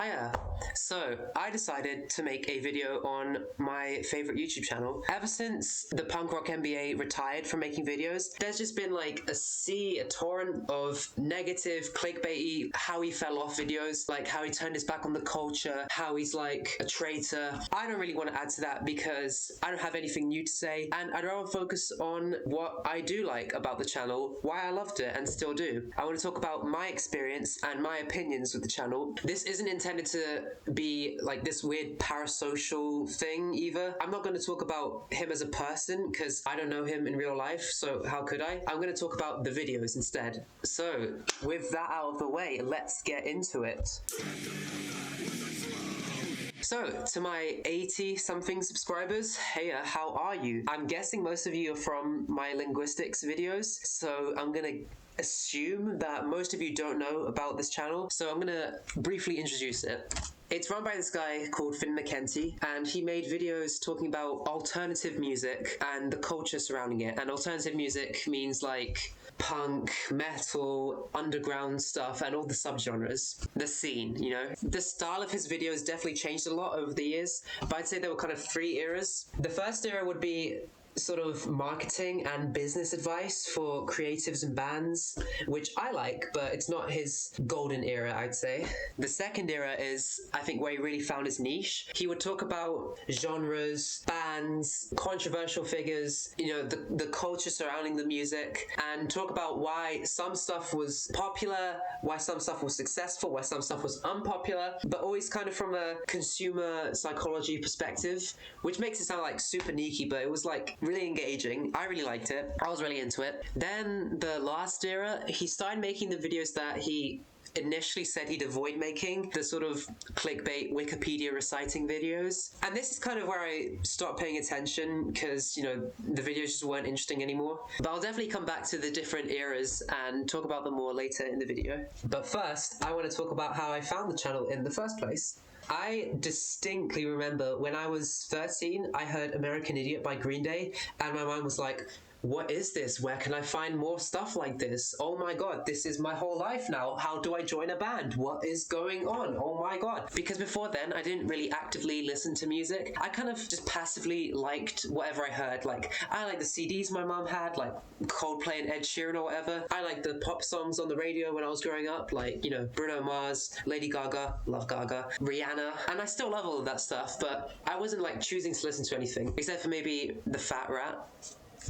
Hiya! So, I decided to make a video on my favorite YouTube channel. Ever since the Punk Rock MBA retired from making videos, there's just been like a torrent of negative, clickbaity, how he fell off videos, like how he turned his back on the culture, how he's like a traitor. I don't really want to add to that because I don't have anything new to say, and I'd rather focus on what I do like about the channel, why I loved it and still do. I want to talk about my experience and my opinions with the channel. This isn't intended to be like this weird parasocial thing either. I'm not going to talk about him as a person because I don't know him in real life, so how could I? I'm going to talk about the videos instead. So with that out of the way, let's get into it. So, to my 80-something subscribers, hey, how are you? I'm guessing most of you are from my linguistics videos, so I'm gonna assume that most of you don't know about this channel, so I'm gonna briefly introduce it. It's run by this guy called Finn McKenty, and he made videos talking about alternative music and the culture surrounding it. And alternative music means like punk, metal, underground stuff, and all the subgenres. The scene, you know? The style of his videos definitely changed a lot over the years, but I'd say there were kind of three eras. The first era would be sort of marketing and business advice for creatives and bands, which I like, but it's not his golden era, I'd say. The second era is, I think, where he really found his niche. He would talk about genres, bands, controversial figures, you know, the culture surrounding the music, and talk about why some stuff was popular, why some stuff was successful, why some stuff was unpopular, but always kind of from a consumer psychology perspective, which makes it sound like super neaky, but it was like really engaging. I really liked it. I was really into it. Then the last era, he started making the videos that he initially said he'd avoid making, the sort of clickbait Wikipedia reciting videos. And this is kind of where I stopped paying attention because, you know, the videos just weren't interesting anymore. But I'll definitely come back to the different eras and talk about them more later in the video. But first, I want to talk about how I found the channel in the first place. I distinctly remember when I was 13, I heard American Idiot by Green Day, and my mind was like, what is this? Where can I find more stuff like this? Oh my god, this is my whole life now. How do I join a band? What is going on? Oh my god. Because before then, I didn't really actively listen to music. I kind of just passively liked whatever I heard. Like, I liked the CDs my mom had, like Coldplay and Ed Sheeran or whatever. I liked the pop songs on the radio when I was growing up, like, you know, Bruno Mars, Lady Gaga, love Gaga, Rihanna. And I still love all of that stuff, but I wasn't like choosing to listen to anything, except for maybe the Fat Rat.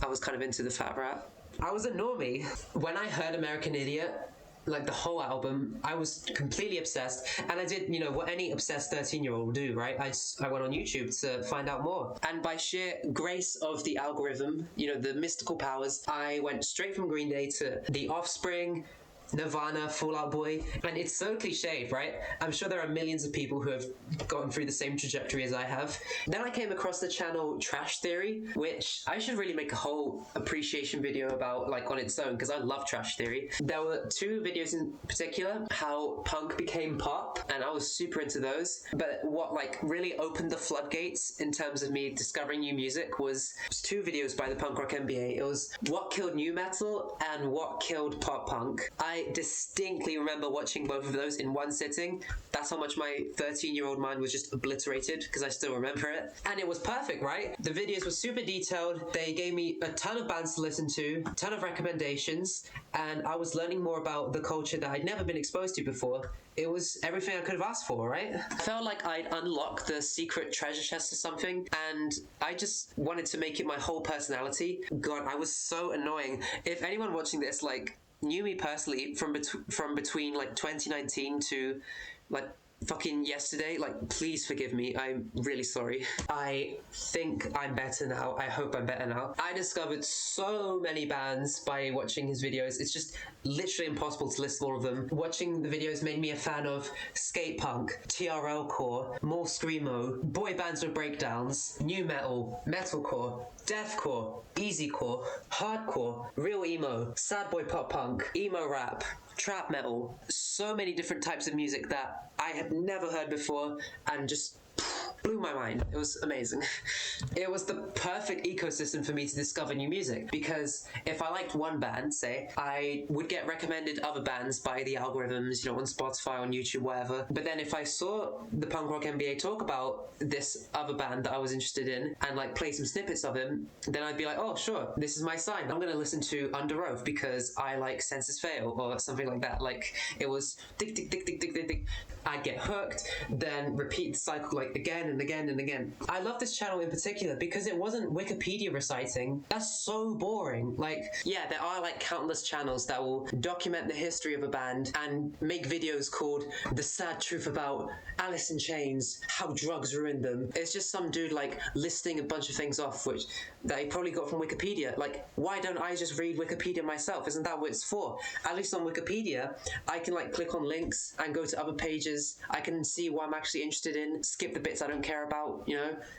I was kind of into the Fat Rat. I was a normie. When I heard American Idiot, like the whole album, I was completely obsessed, and I did, you know, what any obsessed 13-year-old would do, right? I went on YouTube to find out more, and by sheer grace of the algorithm, you know, the mystical powers, I went straight from Green Day to The Offspring, Nirvana, Fall Out Boy, and it's so cliched, right? I'm sure there are millions of people who have gone through the same trajectory as I have. Then I came across the channel Trash Theory, which I should really make a whole appreciation video about, like, on its own, because I love Trash Theory. There were two videos in particular, how punk became pop, and I was super into those. But what, like, really opened the floodgates in terms of me discovering new music was two videos by the Punk Rock MBA. It was What Killed New Metal and What Killed Pop Punk. I distinctly remember watching both of those in one sitting. That's how much my 13-year-old mind was just obliterated, because I still remember it. And it was perfect, right? The videos were super detailed. They gave me a ton of bands to listen to, a ton of recommendations, and I was learning more about the culture that I'd never been exposed to before. It was everything I could have asked for, right? I felt like I'd unlocked the secret treasure chest or something, and I just wanted to make it my whole personality. God, I was so annoying. If anyone watching this, like, knew me personally from between like 2019 to like fucking yesterday, like, please forgive me. I'm really sorry. I think I'm better now. I hope I'm better now. I discovered so many bands by watching his videos. It's just literally impossible to list all of them. Watching the videos made me a fan of skate punk, TRL core, more screamo, boy bands with breakdowns, new metal, metalcore, deathcore, easycore, hardcore, real emo, sad boy pop punk, emo rap, trap metal, so many different types of music that I had never heard before, and just blew my mind. It was amazing. It was the perfect ecosystem for me to discover new music, because if I liked one band, say, I would get recommended other bands by the algorithms, on Spotify, on YouTube, whatever. But then if I saw the Punk Rock MBA talk about this other band that I was interested in and like play some snippets of him, then I'd be like, oh sure, this is my sign. I'm gonna listen to Under Oath because I like Senses Fail or something like that. Like, it was tick tick tick tick tick tick tick. I'd get hooked, then repeat the cycle like again and again and again. I love this channel in particular because it wasn't Wikipedia reciting. That's so boring. Like, yeah, there are like countless channels that will document the history of a band and make videos called The Sad Truth About Alice in Chains, How Drugs Ruined Them. It's just some dude like listing a bunch of things off that he probably got from Wikipedia. Like, why don't I just read Wikipedia myself? Isn't that what it's for? At least on Wikipedia, I can like click on links and go to other pages. I can see what I'm actually interested in, skip the bits I don't care about,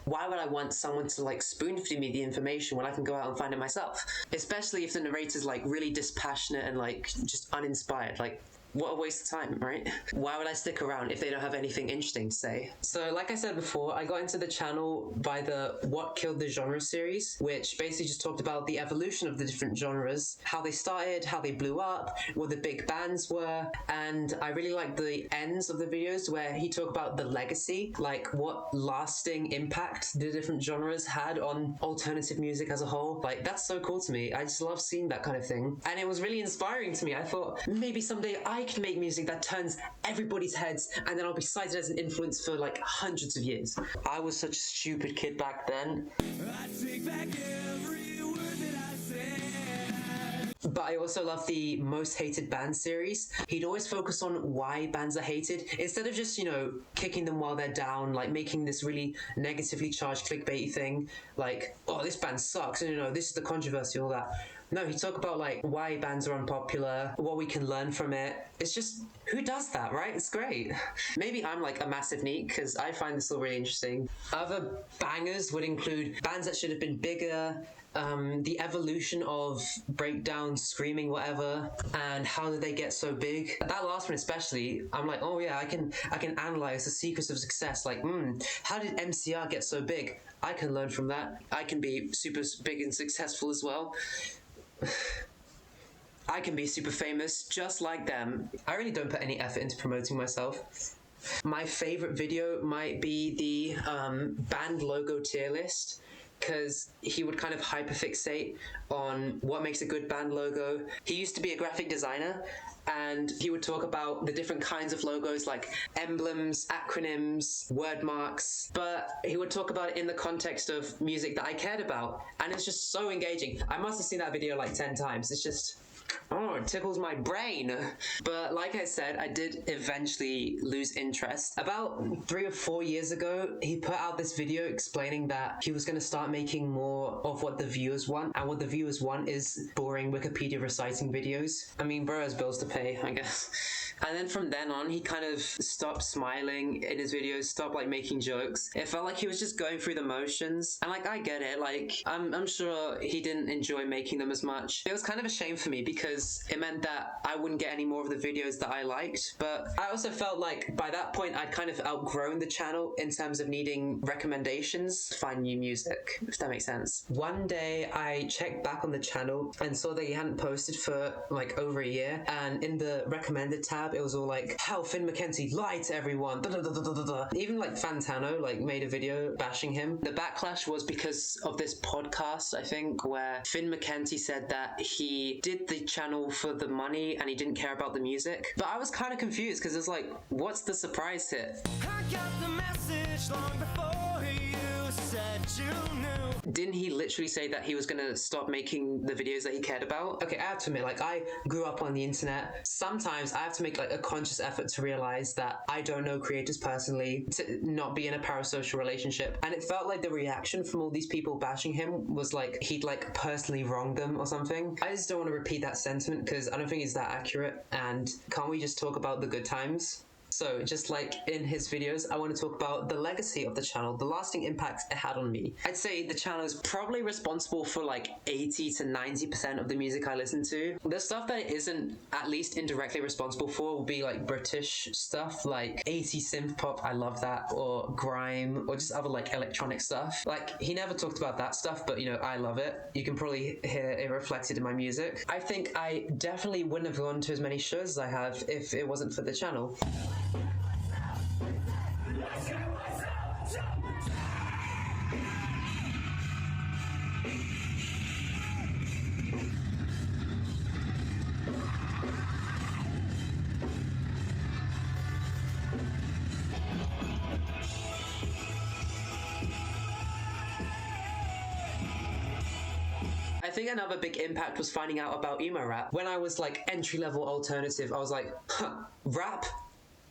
Why would I want someone to like spoon feed me the information when I can go out and find it myself? Especially if the narrator's like really dispassionate and like just uninspired. Like, what a waste of time, right? Why would I stick around if they don't have anything interesting to say? So like I said before, I got into the channel by the What Killed the Genre series, which basically just talked about the evolution of the different genres, how they started, how they blew up, what the big bands were, and I really liked the ends of the videos where he talked about the legacy, like what lasting impact the different genres had on alternative music as a whole. Like, that's so cool to me. I just love seeing that kind of thing. And it was really inspiring to me. I thought, maybe someday I can make music that turns everybody's heads, and then I'll be cited as an influence for like hundreds of years. I was such a stupid kid back then. I take back every word that I said. But I also love the Most Hated Band series. He'd always focus on why bands are hated, instead of just, kicking them while they're down, like making this really negatively charged clickbaity thing, like, oh, this band sucks, and this is the controversy, all that. No, he talked about like why bands are unpopular, what we can learn from it. It's just, who does that, right? It's great. Maybe I'm like a massive neat because I find this all really interesting. Other bangers would include bands that should have been bigger, the evolution of breakdowns, screaming, whatever, and how did they get so big. That last one especially, I'm like, oh yeah, I can analyze the secrets of success. Like, how did MCR get so big? I can learn from that. I can be super big and successful as well. I can be super famous just like them. I really don't put any effort into promoting myself. My favorite video might be the band logo tier list, because he would kind of hyperfixate on what makes a good band logo. He used to be a graphic designer, and he would talk about the different kinds of logos, like emblems, acronyms, word marks, but he would talk about it in the context of music that I cared about, and it's just so engaging. I must have seen that video like 10 times. It's just, oh, it tickles my brain. But like I said, I did eventually lose interest. About 3 or 4 years ago, he put out this video explaining that he was going to start making more of what the viewers want, and what the viewers want is boring Wikipedia reciting videos. I mean, bro has bills to pay, I guess. And then from then on, he kind of stopped smiling in his videos, stopped like making jokes. It felt like he was just going through the motions. And like, I get it. Like, I'm sure he didn't enjoy making them as much. It was kind of a shame for me because it meant that I wouldn't get any more of the videos that I liked. But I also felt like by that point, I'd kind of outgrown the channel in terms of needing recommendations to find new music, if that makes sense. One day I checked back on the channel and saw that he hadn't posted for like over a year. And in the recommended tab, it was all like, how Finn McKenzie lied to everyone. Da, da, da, da, da, da. Even like Fantano like made a video bashing him. The backlash was because of this podcast, I think, where Finn McKenzie said that he did the channel for the money and he didn't care about the music. But I was kind of confused because it's like, what's the surprise hit? I got the message long before you said you knew. Didn't he literally say that he was going to stop making the videos that he cared about? Okay, I have to admit, like, I grew up on the internet. Sometimes I have to make like a conscious effort to realize that I don't know creators personally, to not be in a parasocial relationship. And it felt like the reaction from all these people bashing him was like he'd like personally wronged them or something. I just don't want to repeat that sentiment because I don't think it's that accurate. And can't we just talk about the good times? So just like in his videos, I want to talk about the legacy of the channel, the lasting impact it had on me. I'd say the channel is probably responsible for like 80 to 90% of the music I listen to. The stuff that it isn't at least indirectly responsible for will be like British stuff, like 80s synth pop, I love that, or grime, or just other like electronic stuff. Like, he never talked about that stuff, but you know, I love it. You can probably hear it reflected in my music. I think I definitely wouldn't have gone to as many shows as I have if it wasn't for the channel. I think another big impact was finding out about emo rap. When I was like entry-level alternative, I was like, rap?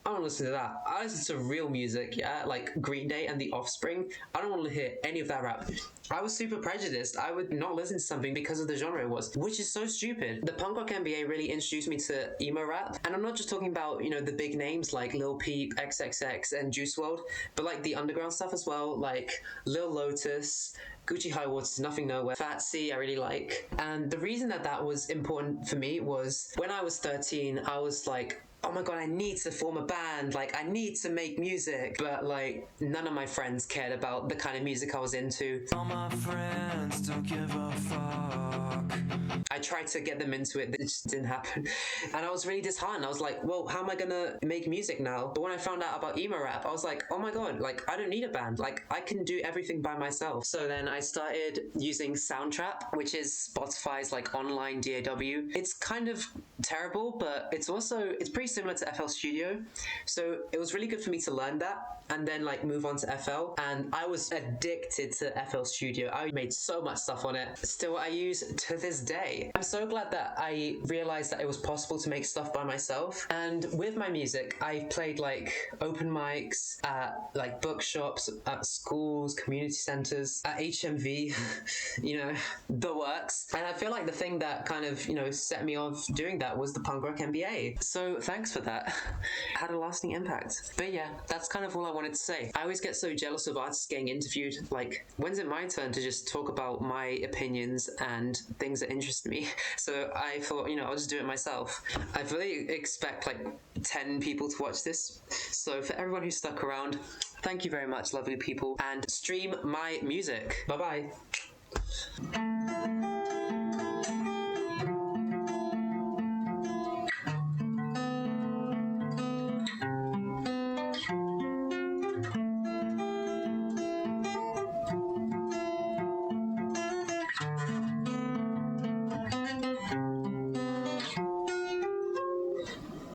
I don't listen to that. I listen to real music, yeah, like Green Day and The Offspring. I don't want to hear any of that rap. I was super prejudiced. I would not listen to something because of the genre it was, which is so stupid. The Punk Rock MBA really introduced me to emo rap, and I'm not just talking about, you know, the big names like Lil Peep, XXX, and Juice WRLD, but like the underground stuff as well, like Lil Lotus, Gucci High Waters, Nothing Nowhere, Fat C, I really like. And the reason that was important for me was when I was 13, I was like, oh my god, I need to form a band, like I need to make music, but like none of my friends cared about the kind of music I was into. All my friends don't give a fuck. I tried to get them into it, but it just didn't happen. And I was really disheartened. I was like, well, how am I gonna make music now? But when I found out about emo rap, I was like, oh my god, like I don't need a band, like I can do everything by myself. So then I started using Soundtrap, which is Spotify's like online DAW. It's kind of terrible, but it's pretty similar to FL Studio. So it was really good for me to learn that and then like move on to FL. And I was addicted to FL Studio. I made so much stuff on it. Still I use to this day. I'm so glad that I realized that it was possible to make stuff by myself. And with my music, I've played like open mics at like bookshops, at schools, community centers, at HMV, you know, the works. And I feel like the thing that kind of, you know, set me off doing that was the Punk Rock MBA. So thanks for that. It had a lasting impact. But yeah, that's kind of all I wanted to say. I always get so jealous of artists getting interviewed. Like, when's it my turn to just talk about my opinions and things that interest me? So I thought, you know, I'll just do it myself. I really expect like 10 people to watch this. So for everyone who stuck around, thank you very much, lovely people, and stream my music. Bye-bye.